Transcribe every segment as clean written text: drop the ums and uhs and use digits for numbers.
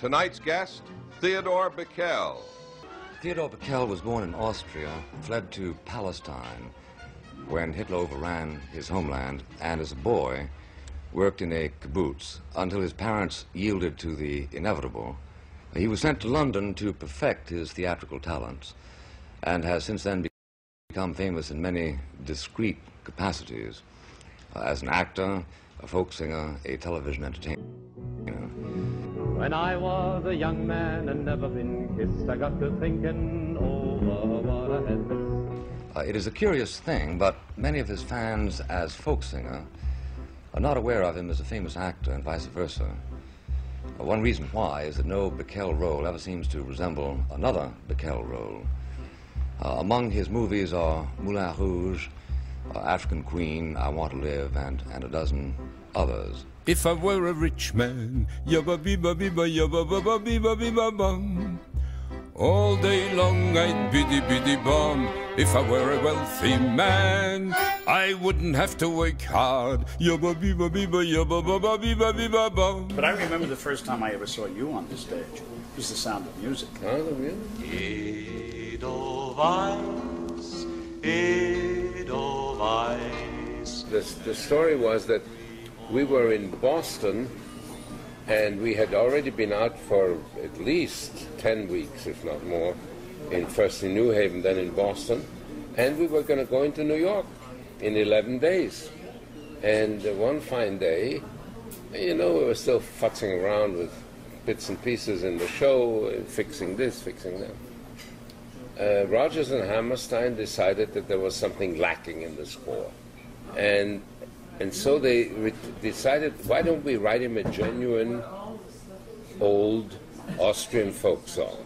Tonight's guest, Theodor Bikel. Theodor Bikel was born in Austria, fled to Palestine when Hitler overran his homeland, and as a boy worked in a kibbutz until his parents yielded to the inevitable. He was sent to London to perfect his theatrical talents and has since then become famous in many discrete capacities as an actor, a folk singer, a television entertainer. When I was a young man and never been kissed, I got to thinking over what I had missed. It is a curious thing, but many of his fans as folk singer are not aware of him as a famous actor and vice versa. One reason why is that no Bikel role ever seems to resemble another Bikel role. Among his movies are Moulin Rouge, African Queen, I Want to Live, and a dozen others. If I were a rich man, yabba bibba bibba yabba baba bibba bibba bum. All day long I'd biddy biddy bum. If I were a wealthy man, I wouldn't have to work hard. Yabba bibba bibba yabba baba bibba bibba bum. But I remember the first time I ever saw you on the stage. It was The Sound of Music. Oh, really? Edelweiss, Edelweiss. The story was that we were in Boston, and we had already been out for at least 10 weeks, if not more, first in New Haven, then in Boston, and we were going to go into New York in 11 days. And one fine day, you know, we were still futzing around with bits and pieces in the show, fixing this, fixing that. Rodgers and Hammerstein decided that there was something lacking in the score. And so they decided, why don't we write him a genuine old Austrian folk song?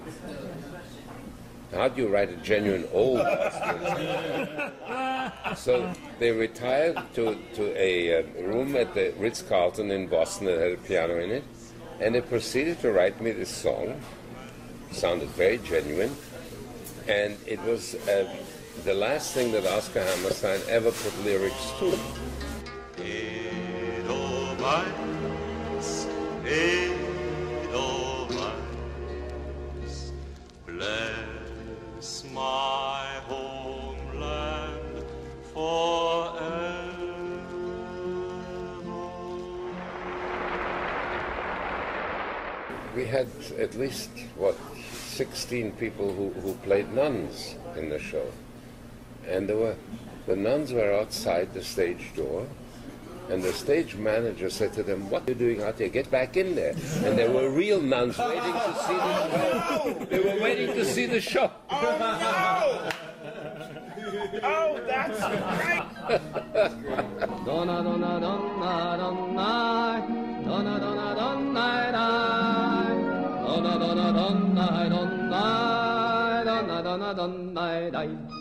How do you write a genuine old Austrian song? So they retired to a room at the Ritz-Carlton in Boston that had a piano in it, and they proceeded to write me this song. It sounded very genuine, and it was the last thing that Oscar Hammerstein ever put lyrics to. Edelweiss, Edelweiss, bless my homeland forever. We had at least, 16 people who played nuns in the show. And the nuns were outside the stage door. And the stage manager said to them, "What are you doing out there? Get back in there." And there were real nuns waiting to see the show. They were waiting to see the show. Oh, no! Oh, that's great! Donna, donna, donna, donna, donna, donna, donna, donna, donna, donna, donna, donna, donna, donna, donna, donna.